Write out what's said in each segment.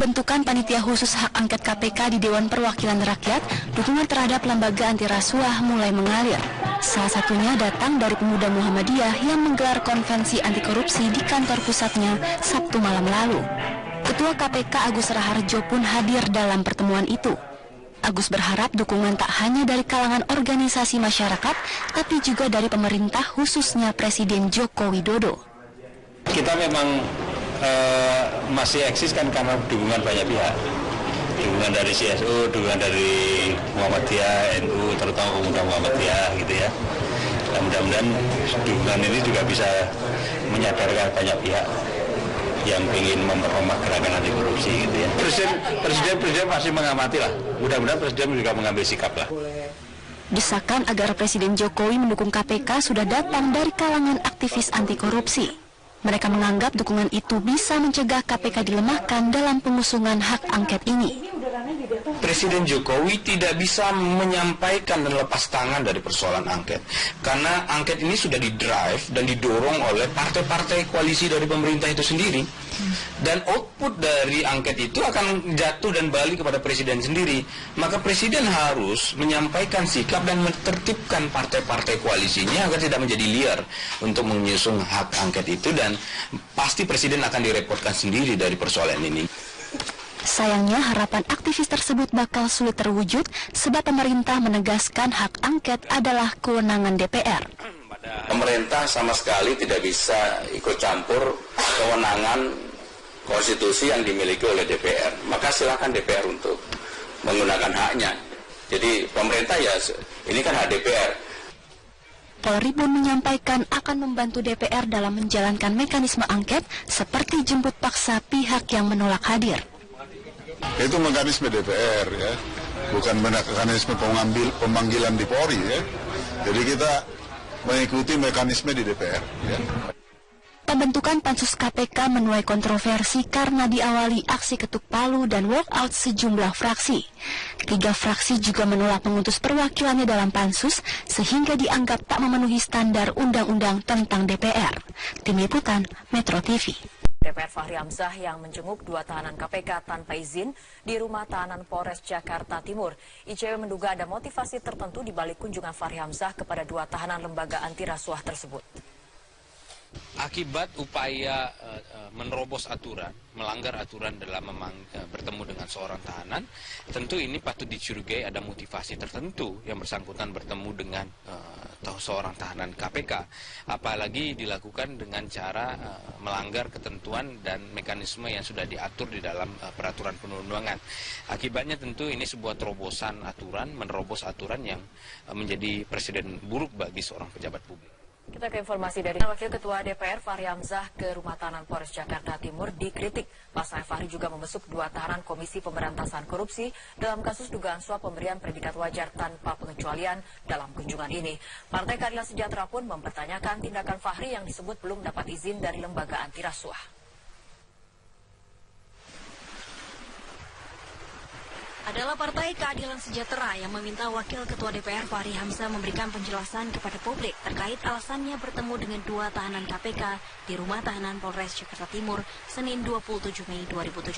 pembentukan panitia khusus hak angket KPK di Dewan Perwakilan Rakyat, dukungan terhadap lembaga anti rasuah mulai mengalir. Salah satunya datang dari pemuda Muhammadiyah yang menggelar konvensi anti korupsi di kantor pusatnya Sabtu malam lalu. Ketua KPK Agus Raharjo pun hadir dalam pertemuan itu. Agus berharap dukungan tak hanya dari kalangan organisasi masyarakat, tapi juga dari pemerintah khususnya Presiden Joko Widodo. Kita memang masih eksis kan karena dukungan banyak pihak. Dukungan dari CSU, dukungan dari Muhammadiyah, NU, terutama pemuda Muhammadiyah gitu ya. Dan mudah-mudahan dukungan ini juga bisa menyadarkan banyak pihak yang ingin memperomah gerakan anti korupsi gitu ya. Presiden masih mengamati lah. Mudah-mudahan Presiden juga mengambil sikap lah. Desakan agar Presiden Jokowi mendukung KPK sudah datang dari kalangan aktivis anti korupsi. Mereka menganggap dukungan itu bisa mencegah KPK dilemahkan dalam pengusungan hak angket ini. Presiden Jokowi tidak bisa menyampaikan dan lepas tangan dari persoalan angket. Karena angket ini sudah didrive dan didorong oleh partai-partai koalisi dari pemerintah itu sendiri. Dan output dari angket itu akan jatuh dan balik kepada Presiden sendiri. Maka Presiden harus menyampaikan sikap dan menertibkan partai-partai koalisinya agar tidak menjadi liar untuk menyusung hak angket itu. Dan pasti Presiden akan direpotkan sendiri dari persoalan ini. Sayangnya harapan aktivis tersebut bakal sulit terwujud sebab pemerintah menegaskan hak angket adalah kewenangan DPR. Pemerintah sama sekali tidak bisa ikut campur kewenangan konstitusi yang dimiliki oleh DPR. Maka silakan DPR untuk menggunakan haknya. Jadi pemerintah ya ini kan hak DPR. Polri pun menyampaikan akan membantu DPR dalam menjalankan mekanisme angket seperti jemput paksa pihak yang menolak hadir. Itu mekanisme DPR ya, bukan mekanisme pemanggilan di Polri ya. Jadi kita mengikuti mekanisme di DPR ya. Pembentukan pansus KPK menuai kontroversi karena diawali aksi ketuk palu dan walkout sejumlah fraksi. 3 fraksi juga menolak mengutus perwakilannya dalam pansus sehingga dianggap tak memenuhi standar undang-undang tentang DPR. Tim Liputan Metro TV. DPR Fahri Hamzah yang menjenguk 2 tahanan KPK tanpa izin di rumah tahanan Polres Jakarta Timur. ICW menduga ada motivasi tertentu di balik kunjungan Fahri Hamzah kepada 2 tahanan lembaga anti rasuah tersebut. Akibat upaya menerobos aturan, melanggar aturan dalam bertemu dengan seorang tahanan, tentu ini patut dicurigai ada motivasi tertentu yang bersangkutan bertemu dengan seorang tahanan KPK. Apalagi dilakukan dengan cara melanggar ketentuan dan mekanisme yang sudah diatur di dalam peraturan perundang-undangan. Akibatnya tentu ini sebuah terobosan aturan, menerobos aturan yang menjadi presiden buruk bagi seorang pejabat publik. Kita ke informasi dari Wakil Ketua DPR Fahri Hamzah ke rumah tahanan Polres Jakarta Timur dikritik. Pasalnya Fahri juga membesuk 2 tahanan Komisi Pemberantasan Korupsi dalam kasus dugaan suap pemberian predikat wajar tanpa pengecualian dalam kunjungan ini. Partai Keadilan Sejahtera pun mempertanyakan tindakan Fahri yang disebut belum dapat izin dari lembaga anti rasuah. Adalah Partai Keadilan Sejahtera yang meminta Wakil Ketua DPR Fahri Hamzah memberikan penjelasan kepada publik terkait alasannya bertemu dengan 2 tahanan KPK di rumah tahanan Polres Jakarta Timur Senin 27 Mei 2017.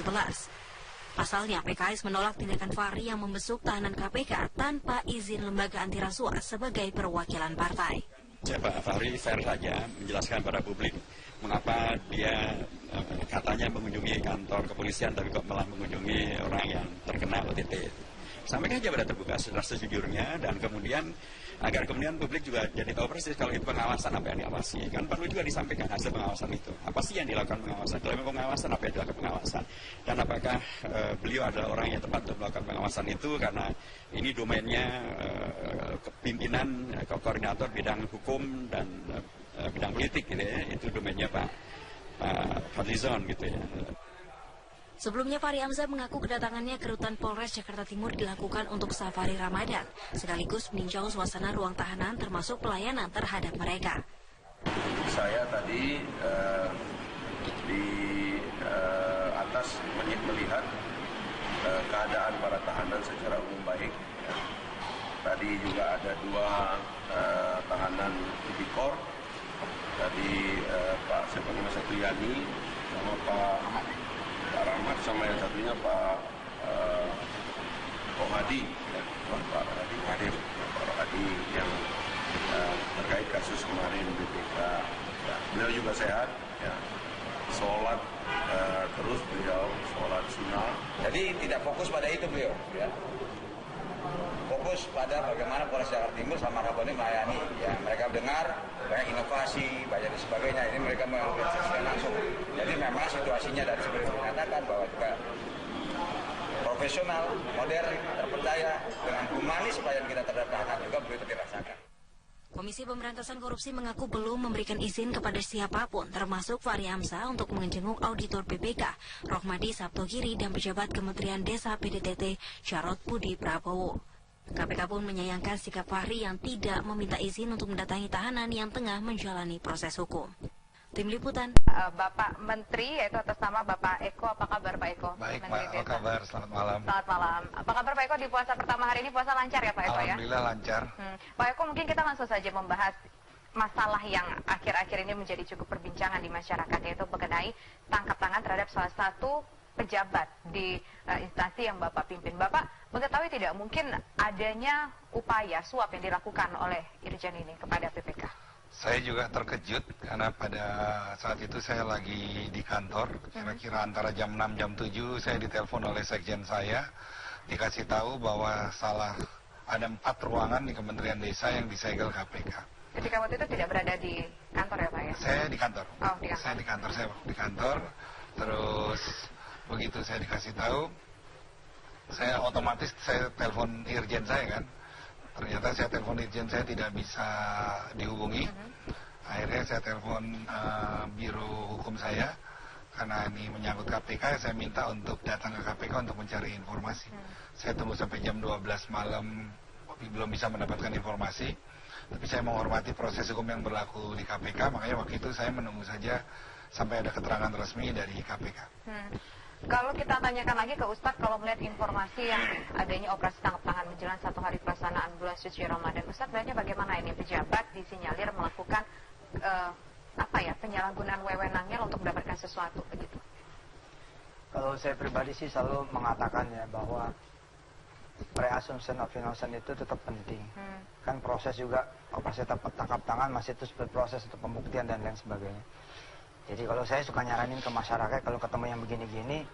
Pasalnya, PKS menolak tindakan Fahri yang membesuk tahanan KPK tanpa izin lembaga anti rasuah sebagai perwakilan partai. Pak Fahri fair saja menjelaskan pada publik mengapa dia katanya mengunjungi kantor kepolisian tapi kok malah mengunjungi orang yang terkena OTT. Sampaikan aja pada terbuka secara sejujurnya dan kemudian agar kemudian publik juga jadi tahu persis kalau itu pengawasan apa yang diawasi. Kan perlu juga disampaikan hasil pengawasan itu. Apa sih yang dilakukan pengawasan? Kalau memang pengawasan apa yang dilakukan pengawasan? Dan apakah beliau adalah orang yang tepat untuk melakukan pengawasan itu karena ini domainnya pimpinan koordinator bidang hukum dan bidang politik gitu ya. Itu domainnya Pak Fadlizon gitu ya. Sebelumnya Fahri Hamzah mengaku kedatangannya ke rutan Polres Jakarta Timur dilakukan untuk safari Ramadan, sekaligus meninjau suasana ruang tahanan termasuk pelayanan terhadap mereka. Saya tadi di atas melihat keadaan para tahanan secara umum baik. Tadi juga ada 2 tahanan tipikor. Tadi Pak Sepangima Satriani sama Pak Rahmat sama yang satunya Pak Rohadi, ya, Pak Rohadi hadir, Pak Rohadi yang terkait kasus kemarin BPK. Ya, beliau juga sehat, ya, sholat terus beliau sholat sunnah. Jadi tidak fokus pada itu beliau, ya. Fokus pada bagaimana Polres Jakarta Timur sama Raboni melayani, ya. Mereka dengar banyak inovasi, banyak dan sebagainya. Ini mereka mengapresiasi langsung. Jadi memang situasinya dari seperti dikatakan bahwa juga profesional, modern, terpercaya dengan humanis pelayanan kita terhadap tahanan juga begitu dirasakan. Komisi Pemberantasan Korupsi mengaku belum memberikan izin kepada siapapun, termasuk Fahri Hamzah, untuk menjenguk auditor BPK, Rohmadi Sabtogiri, dan pejabat Kementerian Desa PDTT, Jarod Budi Prabowo. KPK pun menyayangkan sikap Fahri yang tidak meminta izin untuk mendatangi tahanan yang tengah menjalani proses hukum. Tim Liputan. Bapak Menteri, yaitu atas nama Bapak Eko, apa kabar Pak Eko? Baik Pak, apa kabar? Selamat malam. Selamat malam. Apa kabar Pak Eko di puasa pertama hari ini? Puasa lancar ya Pak Eko ya? Alhamdulillah lancar. Pak Eko, mungkin kita langsung saja membahas masalah yang akhir-akhir ini menjadi cukup perbincangan di masyarakat, yaitu mengenai tangkap tangan terhadap salah satu pejabat di instansi yang Bapak pimpin. Bapak mengetahui tidak mungkin adanya upaya suap yang dilakukan oleh Irjen ini kepada BPK? Saya juga terkejut karena pada saat itu saya lagi di kantor, kira-kira antara jam 6 jam 7 saya ditelepon oleh sekjen saya, dikasih tahu bahwa ada 4 ruangan di Kementerian Desa yang disegel KPK. Ketika waktu itu tidak berada di kantor ya Pak ya? Saya di kantor. Oh, di kantor. Saya di kantor, terus begitu saya dikasih tahu, saya otomatis telepon Irjen saya kan. Ternyata saya telepon Irjen saya tidak bisa dihubungi. Akhirnya saya telepon biro hukum saya, karena ini menyangkut KPK, saya minta untuk datang ke KPK untuk mencari informasi. Saya tunggu sampai jam 12 malam, belum bisa mendapatkan informasi. Tapi saya menghormati proses hukum yang berlaku di KPK, makanya waktu itu saya menunggu saja sampai ada keterangan resmi dari KPK. Kalau kita tanyakan lagi ke Ustadz, kalau melihat informasi yang adanya operasi tangkap tangan menjelang 1 hari pelaksanaan bulan suci Ramadan, Ustadz melihatnya bagaimana ini pejabat disinyalir melakukan penyalahgunaan wewenangnya untuk mendapatkan sesuatu begitu? Kalau saya pribadi sih selalu mengatakan ya bahwa pre-assumption of innocence itu tetap penting. Kan proses juga operasi tangkap tangan masih terus berproses untuk pembuktian dan lain sebagainya. Jadi kalau saya suka nyaranin ke masyarakat, kalau ketemu yang begini-gini,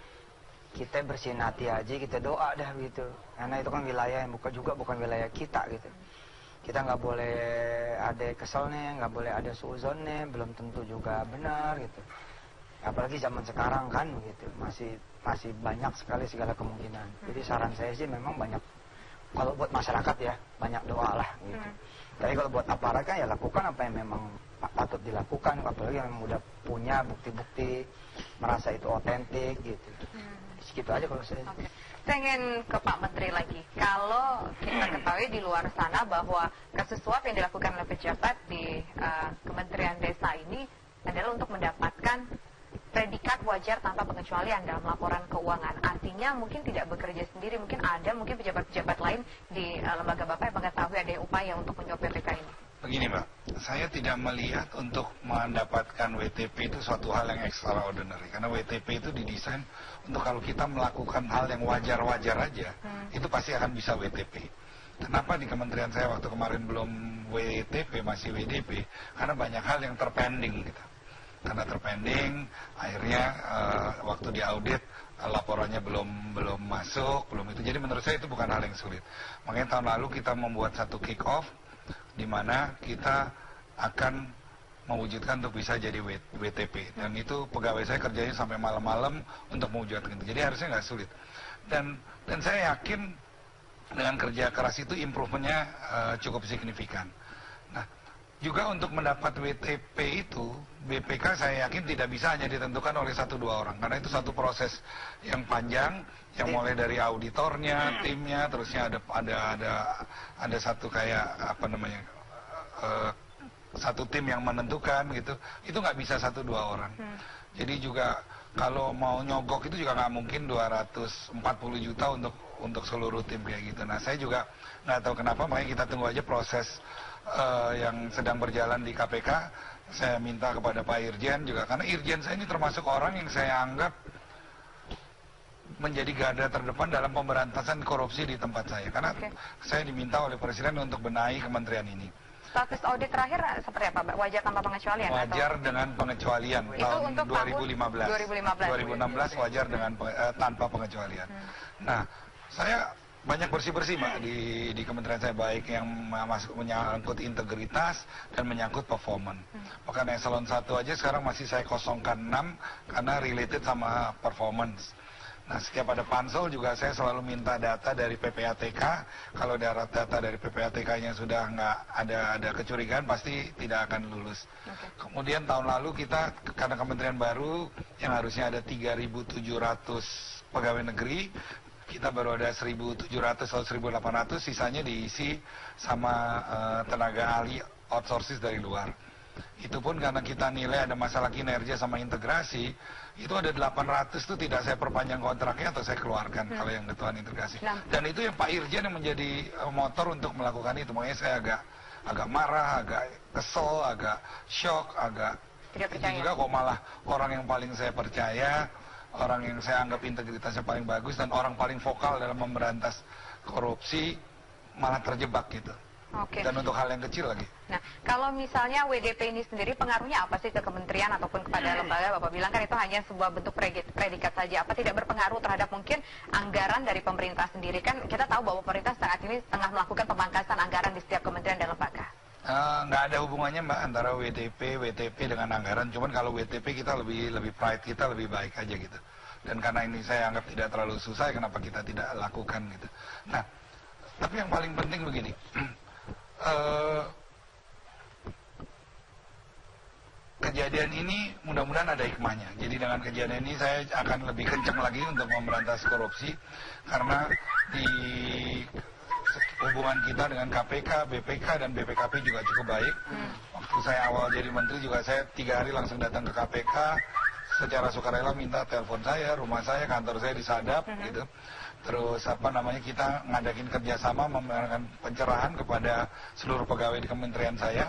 kita bersihin hati aja, kita doa dah gitu. Karena itu kan wilayah yang bukan wilayah kita gitu. Kita nggak boleh ada keselnya, nggak boleh ada suuzonnya, belum tentu juga benar gitu. Apalagi zaman sekarang kan gitu, masih banyak sekali segala kemungkinan. Jadi saran saya sih memang banyak, kalau buat masyarakat ya banyak doa lah gitu. Tapi kalau buat aparat kan ya lakukan apa yang memang patut dilakukan, apalagi yang udah punya bukti-bukti merasa itu otentik gitu. Segitu aja kalau saya. Saya ingin ke Pak Menteri lagi. Kalau kita ketahui di luar sana bahwa kasus suap yang dilakukan oleh pejabat di Kementerian Desa ini adalah untuk mendapatkan predikat wajar tanpa pengecualian dalam laporan keuangan. Artinya mungkin tidak bekerja sendiri, mungkin pejabat-pejabat lain di lembaga Bapak yang mengetahui ada upaya untuk menyuap BPK ini. Begini Mbak, saya tidak melihat untuk mendapatkan WTP itu suatu hal yang extraordinary. Karena WTP itu didesain untuk kalau kita melakukan hal yang wajar-wajar aja, itu pasti akan bisa WTP. Kenapa di kementerian saya waktu kemarin belum WTP, masih WDP? Karena banyak hal yang terpending gitu. Karena terpending, akhirnya waktu diaudit laporannya belum masuk, belum itu. Jadi menurut saya itu bukan hal yang sulit. Makanya tahun lalu kita membuat satu kick off di mana kita akan mewujudkan untuk bisa jadi WTP, dan itu pegawai saya kerjanya sampai malam-malam untuk mewujudkan itu. Jadi harusnya nggak sulit, dan saya yakin dengan kerja keras itu improvementnya cukup signifikan. Nah, juga untuk mendapat WTP itu BPK saya yakin tidak bisa hanya ditentukan oleh 1-2 orang, karena itu satu proses yang panjang, yang mulai dari auditornya, timnya, terusnya ada satu kayak satu tim yang menentukan gitu. Itu nggak bisa 1-2 orang. Jadi juga kalau mau nyogok itu juga nggak mungkin 240 juta untuk seluruh tim kayak gitu. Nah, saya juga nggak tahu kenapa, makanya kita tunggu aja proses yang sedang berjalan di KPK. Saya minta kepada Pak Irjen juga, karena Irjen saya ini termasuk orang yang saya anggap menjadi garda terdepan dalam pemberantasan korupsi di tempat saya. Karena saya diminta oleh Presiden untuk benahi kementerian ini. Status audit terakhir seperti apa, Pak? Wajar tanpa pengecualian? Wajar atau? dengan pengecualian Itu tahun untuk 2015. 2016 wajar dengan tanpa pengecualian. Nah, saya banyak bersih-bersih Mbak di kementerian saya, baik yang menyangkut integritas dan menyangkut performance. Bahkan eselon 1 aja sekarang masih saya kosongkan 6 karena related sama performance. Nah, setiap ada pansel juga saya selalu minta data dari PPATK. Kalau data dari PPATK-nya sudah nggak ada kecurigaan, pasti tidak akan lulus. Kemudian tahun lalu kita, karena kementerian baru yang harusnya ada 3.700 pegawai negeri, kita baru ada 1.700 atau 1.800, sisanya diisi sama tenaga ahli outsourcing dari luar. Itu pun karena kita nilai ada masalah kinerja sama integrasi, itu ada 800 itu tidak saya perpanjang kontraknya atau saya keluarkan kalau yang ketuaan integrasi. Dan itu yang Pak Irjen yang menjadi motor untuk melakukan itu. Makanya saya agak marah, agak kesel, agak shock, agak itu juga kok malah orang yang paling saya percaya, orang yang saya anggap integritasnya paling bagus dan orang paling vokal dalam memberantas korupsi malah terjebak gitu. Dan untuk hal yang kecil lagi. Nah, kalau misalnya WDP ini sendiri pengaruhnya apa sih ke kementerian ataupun kepada lembaga? Bapak bilang kan itu hanya sebuah bentuk predikat saja. Apa tidak berpengaruh terhadap mungkin anggaran dari pemerintah sendiri? Kan kita tahu bahwa pemerintah saat ini tengah melakukan pemangkasan anggaran di setiap kementerian dan lembaga. Nggak ada hubungannya Mbak antara WTP dengan anggaran. Cuman kalau WTP kita lebih pride kita lebih baik aja gitu. Dan karena ini saya anggap tidak terlalu susah, kenapa kita tidak lakukan gitu. Nah, tapi yang paling penting begini. Kejadian ini mudah-mudahan ada hikmahnya. Jadi dengan kejadian ini saya akan lebih kencang lagi untuk memberantas korupsi, karena di hubungan kita dengan KPK, BPK dan BPKP juga cukup baik. Waktu saya awal jadi menteri juga saya 3 hari langsung datang ke KPK, secara sukarela minta telepon saya, rumah saya, kantor saya disadap gitu. Terus kita ngadakin kerjasama memberikan pencerahan kepada seluruh pegawai di kementerian saya.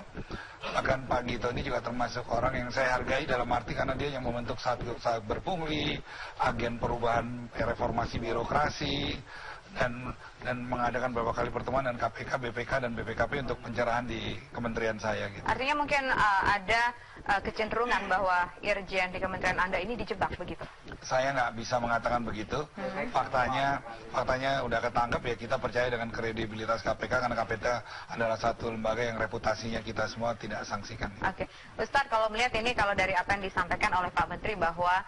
Bahkan Pak Gito ini juga termasuk orang yang saya hargai dalam arti karena dia yang membentuk Satgas Berpungli, agen perubahan reformasi birokrasi, dan mengadakan beberapa kali pertemuan dengan KPK, BPK dan BPKP untuk pencerahan di kementerian saya gitu. Artinya mungkin ada kecenderungan bahwa Irjen di kementerian Anda ini dijebak begitu? Saya nggak bisa mengatakan begitu. Faktanya udah ketangkep ya, kita percaya dengan kredibilitas KPK karena KPK adalah satu lembaga yang reputasinya kita semua tidak sangsikan. Oke, Ustadz, kalau melihat ini, kalau dari apa yang disampaikan oleh Pak Menteri bahwa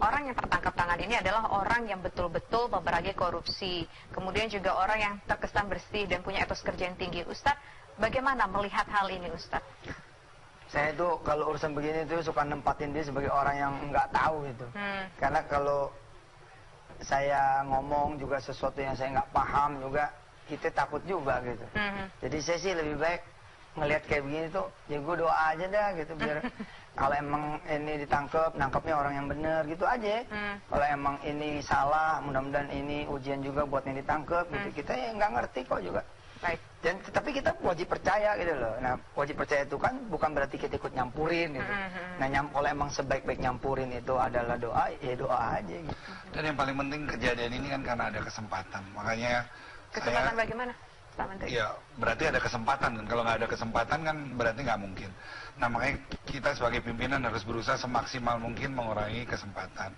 orang yang tertangkap tangan ini adalah orang yang betul-betul memerangi korupsi, kemudian juga orang yang terkesan bersih dan punya etos kerja yang tinggi. Ustadz, bagaimana melihat hal ini, Ustadz? Saya itu kalau urusan begini itu suka nempatin dia sebagai orang yang nggak tahu gitu. Karena kalau saya ngomong juga sesuatu yang saya nggak paham juga, kita takut juga gitu. Jadi saya sih lebih baik ngelihat kayak begini tuh, ya gue doa aja dah gitu, biar kalau emang ini ditangkap, nangkapnya orang yang benar gitu aja. Kalau emang ini salah, mudah-mudahan ini ujian juga buat yang ditangkap gitu. Kita ya nggak ngerti kok juga. Baik. Dan tapi kita wajib percaya gitu loh. Nah, wajib percaya itu kan bukan berarti kita ikut nyampurin gitu. Nah, kalau emang sebaik-baik nyampurin itu adalah doa, ya doa aja gitu. Dan yang paling penting kejadian ini kan karena ada kesempatan. Makanya kesempatan bagaimana, Pak Menteri? Ya, berarti ada kesempatan, dan kalau nggak ada kesempatan kan berarti nggak mungkin. Nah, makanya kita sebagai pimpinan harus berusaha semaksimal mungkin mengurangi kesempatan.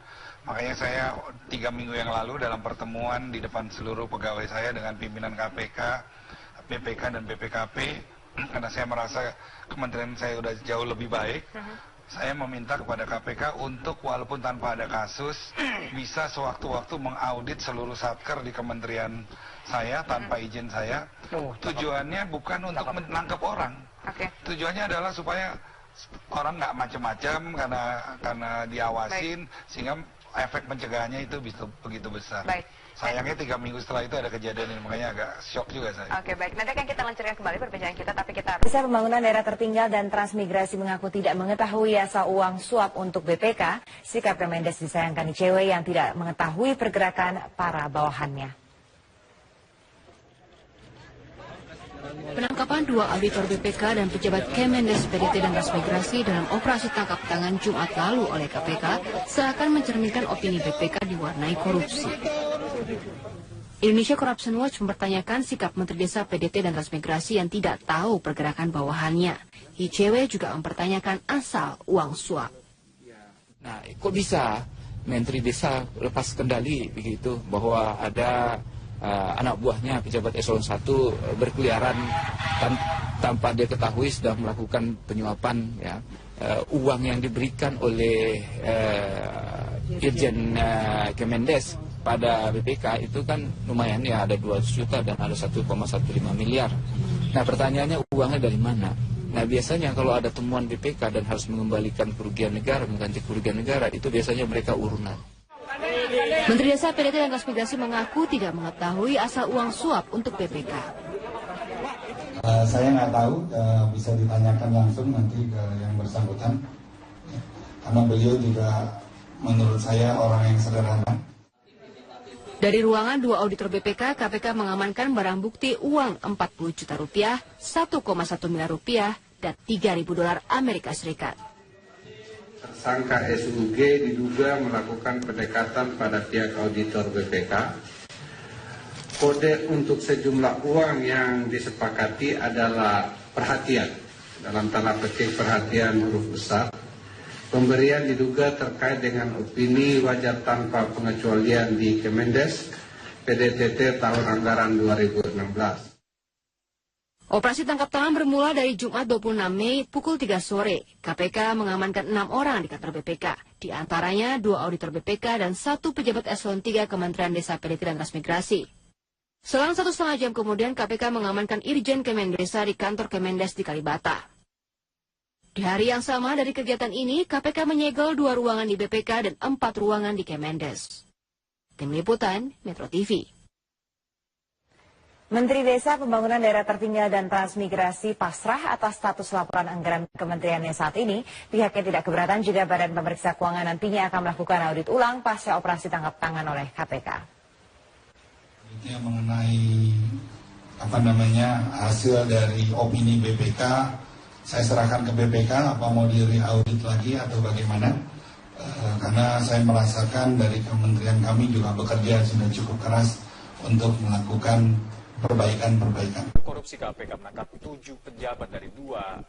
Makanya saya 3 minggu yang lalu dalam pertemuan di depan seluruh pegawai saya dengan pimpinan KPK, BPK dan BPKP, karena saya merasa kementerian saya sudah jauh lebih baik, saya meminta kepada KPK untuk walaupun tanpa ada kasus, bisa sewaktu-waktu mengaudit seluruh satker di kementerian saya tanpa izin saya. Tujuannya bukan untuk menangkap orang. Tujuannya adalah supaya orang nggak macam-macam karena diawasin, sehingga efek pencegahannya itu begitu besar. Baik. Sayangnya 3 minggu setelah itu ada kejadian ini, makanya agak shock juga saya. Oke, baik. Nanti akan kita lanjutkan kembali perbincangan kita, tapi kita harus... Desa Pembangunan Daerah Tertinggal dan Transmigrasi mengaku tidak mengetahui asal uang suap untuk BPK. Sikap Kemendes disayangkan ICW yang tidak mengetahui pergerakan para bawahannya. Penangkapan dua auditor BPK dan pejabat Kemendes PDT dan Transmigrasi dalam operasi tangkap tangan Jumat lalu oleh KPK seakan mencerminkan opini BPK diwarnai korupsi. Indonesia Corruption Watch mempertanyakan sikap Menteri Desa PDT dan Transmigrasi yang tidak tahu pergerakan bawahannya. ICW juga mempertanyakan asal uang suap. Nah, kok bisa Menteri Desa lepas kendali begitu bahwa ada anak buahnya pejabat eselon 1 berkeliaran tanpa dia ketahui sudah melakukan penyuapan, ya. Uang yang diberikan oleh Irjen Kemendes pada BPK itu kan lumayan, ya, ada 200 juta dan ada 1,15 miliar. Nah, pertanyaannya uangnya dari mana? Nah, biasanya kalau ada temuan BPK dan harus mengembalikan kerugian negara, mengganti kerugian negara, itu biasanya mereka urunan. Menteri Desa PDT dan Transmigrasi mengaku tidak mengetahui asal uang suap untuk BPK. Saya nggak tahu, bisa ditanyakan langsung nanti ke yang bersangkutan, karena beliau juga menurut saya orang yang sederhana. Dari ruangan dua auditor BPK, KPK mengamankan barang bukti uang 40 juta rupiah, 1,1 miliar rupiah, dan 3.000 dolar Amerika Serikat. Tersangka SUG diduga melakukan pendekatan pada pihak auditor BPK. Kode untuk sejumlah uang yang disepakati adalah perhatian, dalam tanda petik perhatian huruf besar. Pemberian diduga terkait dengan opini wajar tanpa pengecualian di Kemendes PDTT tahun anggaran 2016. Operasi tangkap tangan bermula dari Jumat 26 Mei pukul 3 sore. KPK mengamankan 6 orang di kantor BPK. Di antaranya 2 auditor BPK dan 1 pejabat eselon 3 Kementerian Desa PDT dan Transmigrasi. Selang 1,5 jam kemudian KPK mengamankan Irjen Kemendesa di kantor Kemendes di Kalibata. Di hari yang sama dari kegiatan ini, KPK menyegel 2 ruangan di BPK dan 4 ruangan di Kemendes. Tim Liputan, Metro TV. Menteri Desa, Pembangunan Daerah Tertinggal dan Transmigrasi pasrah atas status laporan anggaran kementeriannya saat ini. Pihaknya tidak keberatan jika Badan Pemeriksa Keuangan nantinya akan melakukan audit ulang pasca operasi tangkap tangan oleh KPK. Yang mengenai hasil dari opini BPK, saya serahkan ke BPK apa mau di-audit lagi atau bagaimana. Karena saya merasakan dari kementerian kami juga bekerja sudah cukup keras untuk melakukan perbaikan-perbaikan. Korupsi KPK menangkap 7 pejabat dari 2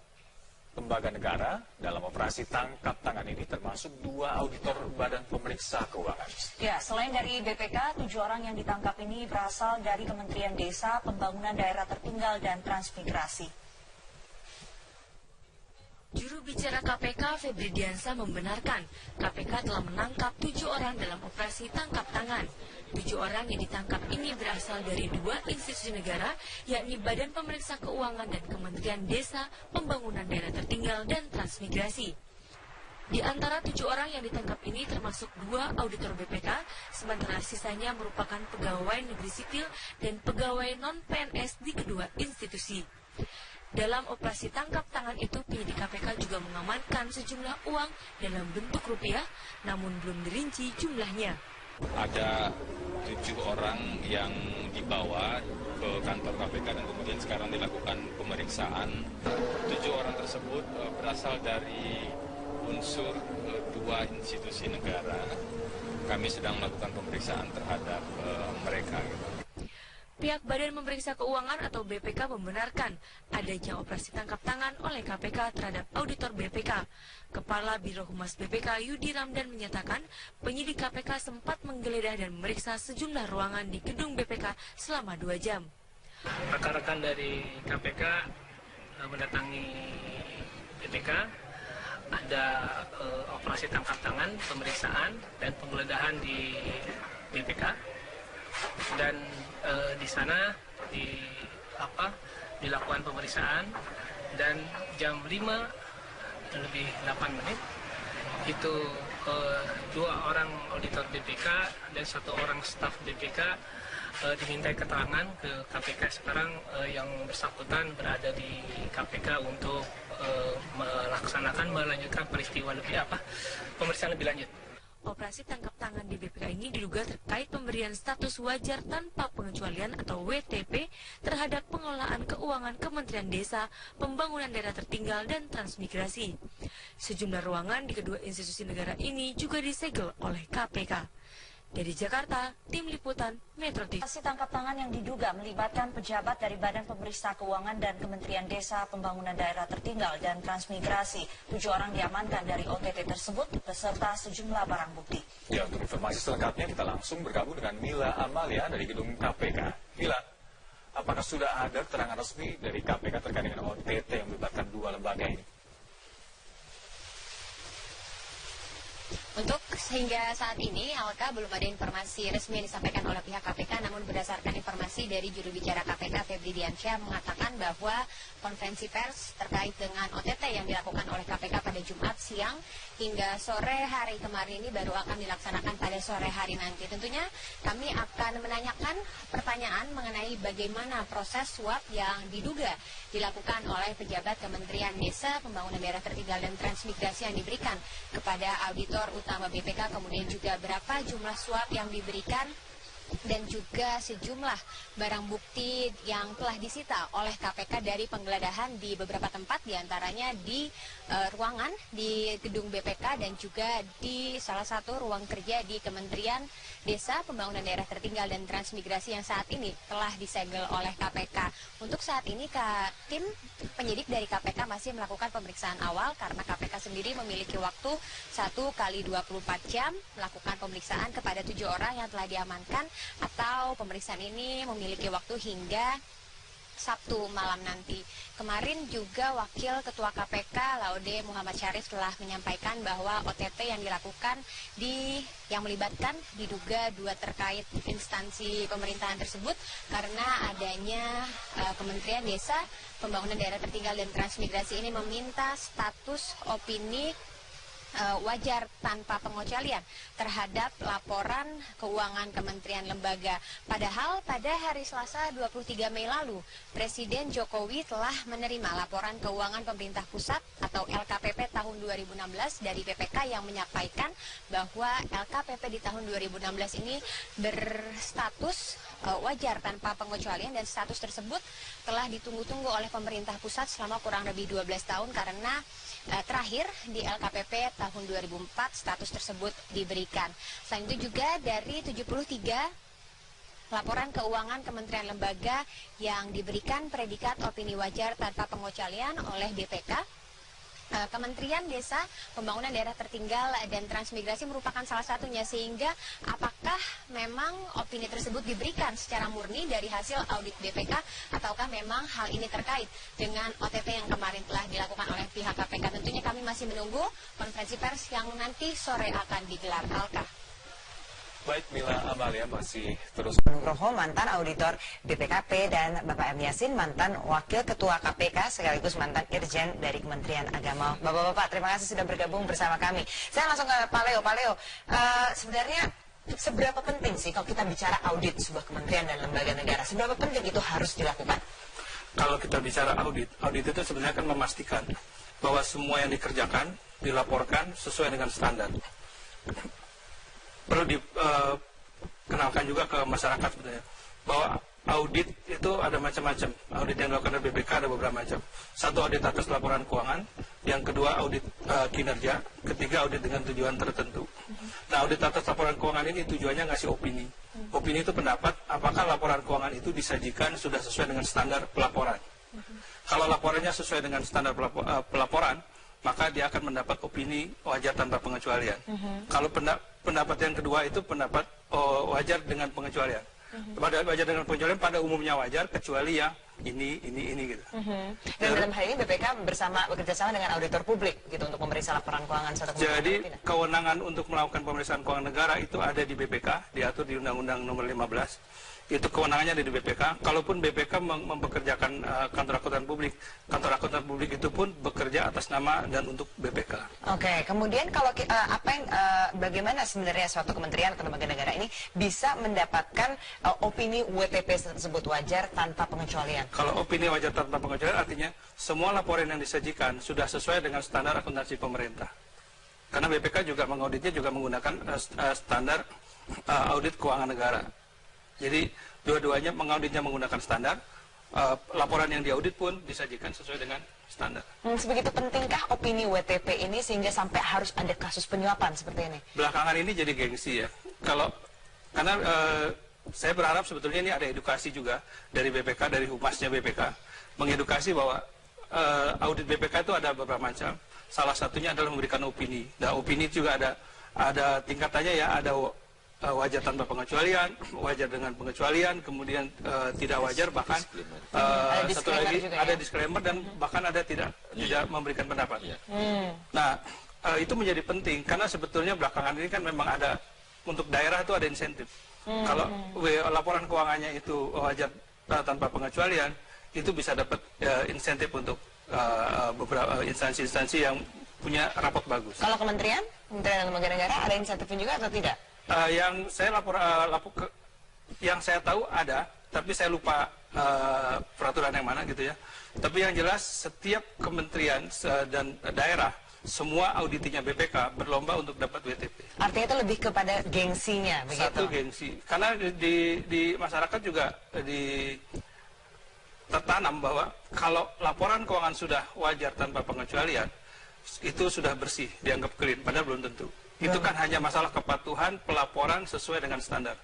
lembaga negara dalam operasi tangkap tangan ini, termasuk 2 auditor Badan Pemeriksa Keuangan. Ya, selain dari BPK, 7 orang yang ditangkap ini berasal dari Kementerian Desa, Pembangunan Daerah Tertinggal dan Transmigrasi. Juru bicara KPK Febri Diansa membenarkan KPK telah menangkap 7 orang dalam operasi tangkap tangan. 7 orang yang ditangkap ini berasal dari 2 institusi negara, yakni Badan Pemeriksa Keuangan dan Kementerian Desa, Pembangunan Daerah Tertinggal dan Transmigrasi. Di antara 7 orang yang ditangkap ini termasuk 2 auditor BPK, sementara sisanya merupakan pegawai negeri sipil dan pegawai non-PNS di kedua institusi. Dalam operasi tangkap tangan itu, penyidik KPK juga mengamankan sejumlah uang dalam bentuk rupiah, namun belum dirinci jumlahnya. Ada 7 orang yang dibawa ke kantor KPK dan kemudian sekarang dilakukan pemeriksaan. 7 orang tersebut berasal dari unsur 2 institusi negara. Kami sedang melakukan pemeriksaan terhadap mereka. Pihak Badan Pemeriksa Keuangan atau BPK membenarkan adanya operasi tangkap tangan oleh KPK terhadap auditor BPK. Kepala Biro Humas BPK Yudi Ramdan menyatakan penyidik KPK sempat menggeledah dan memeriksa sejumlah ruangan di gedung BPK selama 2 jam. Rekan-rekan dari KPK mendatangi BPK, ada operasi tangkap tangan, pemeriksaan, dan penggeledahan di BPK. Dan di sana dilakukan pemeriksaan, dan jam 5:08 itu 2 orang auditor BPK dan 1 orang staf BPK dimintai keterangan ke KPK. Sekarang yang bersangkutan berada di KPK untuk melanjutkan peristiwa pemeriksaan lebih lanjut. Operasi tangkap tangan di BPK ini diduga terkait pemberian status wajar tanpa pengecualian atau WTP terhadap pengelolaan keuangan Kementerian Desa, Pembangunan Daerah Tertinggal, dan Transmigrasi. Sejumlah ruangan di kedua institusi negara ini juga disegel oleh KPK. Dari Jakarta, Tim Liputan Metro TV. Operasi tangkap tangan yang diduga melibatkan pejabat dari Badan Pemeriksa Keuangan dan Kementerian Desa, Pembangunan Daerah Tertinggal, dan Transmigrasi. 7 orang diamankan dari OTT tersebut beserta sejumlah barang bukti. Ya, untuk informasi selengkapnya kita langsung bergabung dengan Mila Amalia dari gedung KPK. Mila, apakah sudah ada keterangan resmi dari KPK terkait dengan OTT yang melibatkan 2 lembaga ini? Untuk sehingga saat ini, Alka, belum ada informasi resmi yang disampaikan oleh pihak KPK, namun berdasarkan informasi dari juru bicara KPK, Febri Diansyah, mengatakan bahwa konferensi pers terkait dengan OTT yang dilakukan oleh KPK pada Jumat siang hingga sore hari kemarin ini baru akan dilaksanakan pada sore hari nanti. Tentunya kami akan menanyakan pertanyaan mengenai bagaimana proses suap yang diduga dilakukan oleh pejabat Kementerian Desa, Pembangunan Daerah Tertinggal, dan Transmigrasi yang diberikan kepada auditor utama BPK, kemudian juga berapa jumlah suap yang diberikan, dan juga sejumlah barang bukti yang telah disita oleh KPK dari penggeledahan di beberapa tempat, diantaranya di ruangan di gedung BPK dan juga di salah satu ruang kerja di Kementerian Desa, Pembangunan Daerah Tertinggal, dan Transmigrasi yang saat ini telah disegel oleh KPK. Untuk saat ini tim penyidik dari KPK masih melakukan pemeriksaan awal karena KPK sendiri memiliki waktu 1 kali 24 jam melakukan pemeriksaan kepada 7 orang yang telah diamankan, atau pemeriksaan ini memiliki waktu hingga Sabtu malam nanti. Kemarin juga Wakil Ketua KPK Laude Muhammad Syarif telah menyampaikan bahwa OTT yang dilakukan yang melibatkan diduga 2 terkait instansi pemerintahan tersebut karena adanya Kementerian Desa, Pembangunan Daerah Tertinggal, dan Transmigrasi ini meminta status opini wajar tanpa pengecualian terhadap laporan keuangan kementerian lembaga. Padahal pada hari Selasa 23 Mei lalu, Presiden Jokowi telah menerima laporan keuangan pemerintah pusat atau LKPP tahun 2016 dari BPK yang menyampaikan bahwa LKPP di tahun 2016 ini berstatus wajar tanpa pengecualian, dan status tersebut telah ditunggu-tunggu oleh pemerintah pusat selama kurang lebih 12 tahun karena terakhir di LKPP tahun 2004 status tersebut diberikan. Selain itu juga dari 73 laporan keuangan kementerian lembaga yang diberikan predikat opini wajar tanpa pengecualian oleh BPK, Kementerian Desa, Pembangunan Daerah Tertinggal, dan Transmigrasi merupakan salah satunya, sehingga apakah memang opini tersebut diberikan secara murni dari hasil audit BPK ataukah memang hal ini terkait dengan OTT yang kemarin telah dilakukan oleh pihak KPK. Tentunya kami masih menunggu konferensi pers yang nanti sore akan digelar. Alka. Baik, Mila Amalia masih terus. Nugroho, mantan auditor BPKP, dan Bapak M. Yasin, mantan wakil ketua KPK sekaligus mantan Irjen dari Kementerian Agama. Bapak-bapak, terima kasih sudah bergabung bersama kami. Saya langsung ke Pak Leo. Pak Leo, sebenarnya seberapa penting sih kalau kita bicara audit sebuah kementerian dan lembaga negara? Seberapa penting itu harus dilakukan? Kalau kita bicara audit itu sebenarnya kan memastikan bahwa semua yang dikerjakan dilaporkan sesuai dengan standar. Perlu dikenalkan juga ke masyarakat sebenarnya bahwa audit itu ada macam-macam. Audit yang dilakukan oleh BPK ada beberapa macam. Satu, audit atas laporan keuangan. Yang kedua, audit kinerja. Ketiga, audit dengan tujuan tertentu. Nah, audit atas laporan keuangan ini tujuannya ngasih opini. Opini itu pendapat apakah laporan keuangan itu disajikan sudah sesuai dengan standar pelaporan. Kalau laporannya sesuai dengan standar pelaporan, maka dia akan mendapat opini wajar tanpa pengecualian. Kalau pendapat yang kedua itu pendapat wajar dengan pengecualian. Wajar dengan pengecualian pada umumnya wajar, kecuali yang ini gitu. Dan dalam hal ini BPK bekerjasama dengan auditor publik gitu untuk memeriksa laporan keuangan suatu kementerian. Jadi kewenangan untuk melakukan pemeriksaan keuangan negara itu ada di BPK, diatur di Undang-Undang Nomor 15. Itu kewenangannya ada di BPK. Kalaupun BPK mempekerjakan kantor akuntan publik itu pun bekerja atas nama dan untuk BPK. Oke, kemudian kalau bagaimana sebenarnya suatu kementerian atau lembaga negara ini bisa mendapatkan opini WTP tersebut wajar tanpa pengecualian? Kalau opini wajar tanpa pengecualian artinya semua laporan yang disajikan sudah sesuai dengan standar akuntansi pemerintah. Karena BPK juga mengauditnya juga menggunakan standar audit keuangan negara. Jadi dua-duanya mengauditnya menggunakan standar, laporan yang diaudit pun disajikan sesuai dengan standar. Sebegitu pentingkah opini WTP ini sehingga sampai harus ada kasus penyuapan seperti ini? Belakangan ini jadi gengsi ya. Karena saya berharap sebetulnya ini ada edukasi juga dari BPK, dari humasnya BPK, mengedukasi bahwa audit BPK itu ada beberapa macam. Salah satunya adalah memberikan opini. Dan opini juga ada tingkatannya ya, ada wajar tanpa pengecualian, wajar dengan pengecualian, kemudian tidak wajar, bahkan satu lagi ada disclaimer dan bahkan ada tidak memberikan pendapat. Nah, itu menjadi penting karena sebetulnya belakangan ini kan memang ada untuk daerah itu ada insentif. Kalau laporan keuangannya itu wajar tanpa pengecualian, itu bisa dapat insentif untuk beberapa instansi-instansi yang punya rapot bagus. Kalau Kementerian dan Lembaga Negara ada insentifnya juga atau tidak? Yang saya yang saya tahu ada, tapi saya lupa peraturan yang mana gitu ya. Tapi yang jelas setiap kementerian dan daerah semua auditinya BPK berlomba untuk dapat WTP. Artinya itu lebih kepada gengsinya, begitu? Satu gengsi, karena di masyarakat juga tertanam bahwa kalau laporan keuangan sudah wajar tanpa pengecualian, itu sudah bersih, dianggap clean, padahal belum tentu. Itu kan hanya masalah kepatuhan pelaporan sesuai dengan standar.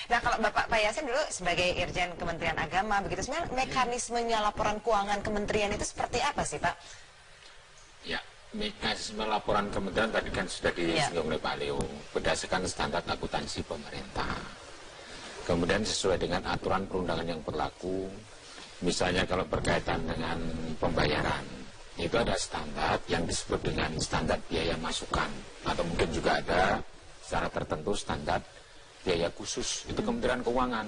Nah, kalau Pak Yasin dulu sebagai Irjen Kementerian Agama, begitu sebenarnya mekanismenya laporan keuangan kementerian itu seperti apa sih, Pak? Ya, mekanisme laporan kementerian tadi kan sudah disinggung oleh Pak Leo, berdasarkan standar akuntansi pemerintah. Kemudian sesuai dengan aturan perundangan yang berlaku, misalnya kalau berkaitan dengan pembayaran, itu ada standar yang disebut dengan standar biaya masukan, atau mungkin juga ada secara tertentu standar biaya khusus, itu Kementerian Keuangan.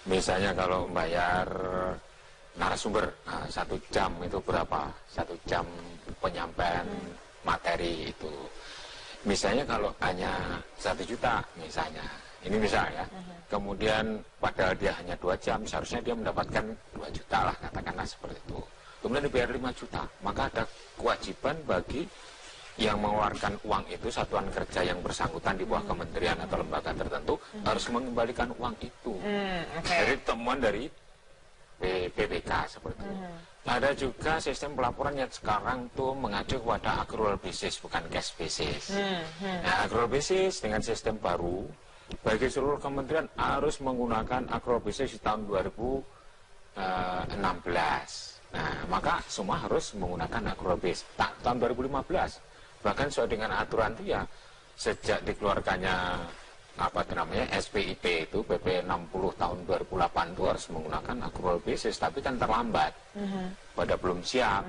Misalnya kalau membayar narasumber 1 jam itu berapa, 1 jam penyampaian materi itu. Misalnya kalau hanya 1 juta misalnya, ini misalnya, kemudian padahal dia hanya 2 jam, seharusnya dia mendapatkan 2 juta lah, katakanlah seperti itu. Kemudian dibayar 5 juta, maka ada kewajiban bagi yang mengeluarkan uang itu, satuan kerja yang bersangkutan di bawah kementerian atau lembaga tertentu harus mengembalikan uang itu. Dari temuan dari BPK seperti itu. Ada juga sistem pelaporan yang sekarang tuh mengacu kepada accrual basis, bukan cash basis. Nah, accrual basis dengan sistem baru bagi seluruh kementerian harus menggunakan accrual basis di tahun 2016. Nah, maka semua harus menggunakan accrual base tahun 2015. Bahkan sesuai dengan aturan itu ya sejak dikeluarkannya SPIP itu PP 60 tahun 2008 itu harus menggunakan accrual basis, tapi kan terlambat. Pada belum siap.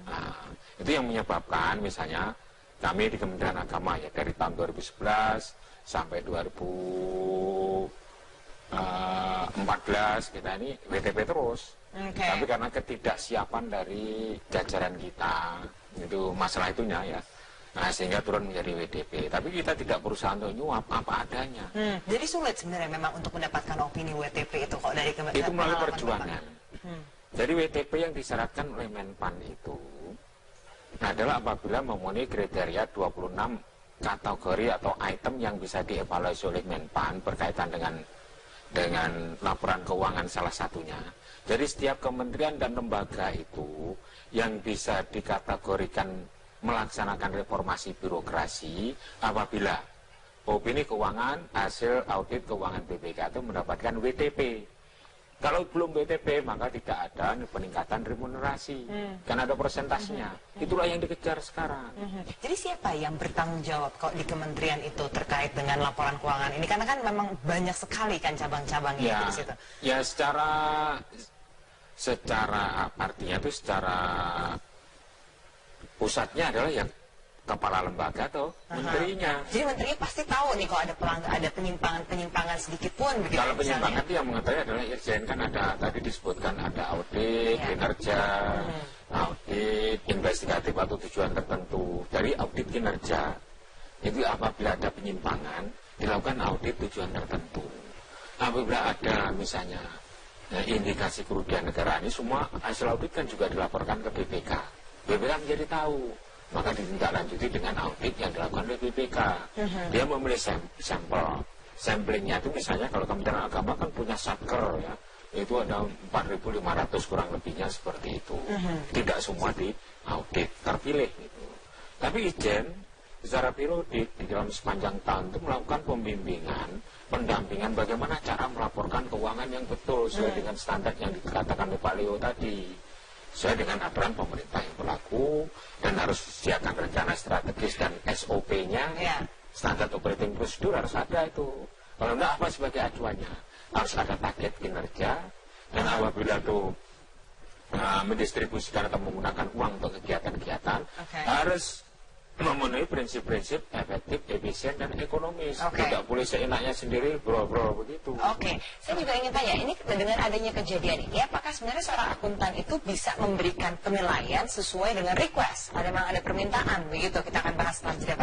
Nah, itu yang menyebabkan misalnya kami di Kementerian Agama ya dari tahun 2011 sampai 2014 kita ini WTP terus. Tapi karena ketidaksiapan dari jajaran kita, itu masalah itunya ya. Nah, sehingga turun menjadi WTP. Tapi kita tidak berusaha untuk nyuap, apa adanya. Jadi sulit sebenarnya memang untuk mendapatkan opini WTP itu kok dari kementerian. Itu melalui perjuangan. Jadi WTP yang disyaratkan oleh Menpan itu adalah apabila memenuhi kriteria 26 kategori atau item yang bisa dievaluasi oleh Menpan berkaitan dengan laporan keuangan salah satunya. Jadi setiap kementerian dan lembaga itu yang bisa dikategorikan melaksanakan reformasi birokrasi apabila opini keuangan hasil audit keuangan BPK itu mendapatkan WTP. Kalau belum WTP maka tidak ada peningkatan remunerasi karena ada persentasenya. Itulah yang dikejar sekarang. Jadi siapa yang bertanggung jawab kok di kementerian itu terkait dengan laporan keuangan ini? Karena kan memang banyak sekali kan cabang-cabangnya di situ. Ya secara artinya itu secara pusatnya adalah yang kepala lembaga atau menterinya. Jadi menterinya pasti tahu nih kalau ada penyimpangan sedikit pun. Kalau penyimpangan itu yang mengetahui adalah Irjen, kan ada tadi disebutkan ada audit kinerja, audit investigatif atau tujuan tertentu. Dari audit kinerja itu apabila ada penyimpangan dilakukan audit tujuan tertentu. Apabila ada misalnya indikasi kerugian negara, ini semua hasil audit kan juga dilaporkan ke BPK. BPK menjadi tahu maka ditindaklanjuti dengan audit yang dilakukan oleh BPK. Dia memilih sampel. Samplingnya itu misalnya kalau Kementerian Agama kan punya satker ya, itu ada 4.500 kurang lebihnya seperti itu. Tidak semua di audit, terpilih gitu. Tapi Ijen secara periodik di dalam sepanjang tahun itu melakukan pembimbingan, pendampingan bagaimana cara melaporkan keuangan yang betul sesuai dengan standar yang dikatakan oleh Pak Leo tadi, sesuai dengan aturan pemerintah yang berlaku, dan harus disediakan rencana strategis dan SOP-nya, standar operating procedure harus ada itu. Kalau enggak, apa sebagai acuannya? Harus ada target kinerja, dan apabila itu mendistribusikan atau menggunakan uang untuk kegiatan-kegiatan, harus memenuhi prinsip-prinsip efektif, efisien, dan ekonomis. Tidak boleh seenaknya sendiri, bro-bro begitu. Saya juga ingin tanya, ini dengan adanya kejadian ini, apakah sebenarnya seorang akuntan itu bisa memberikan penilaian sesuai dengan request? Memang ada permintaan, begitu. Kita akan bahas selanjutnya.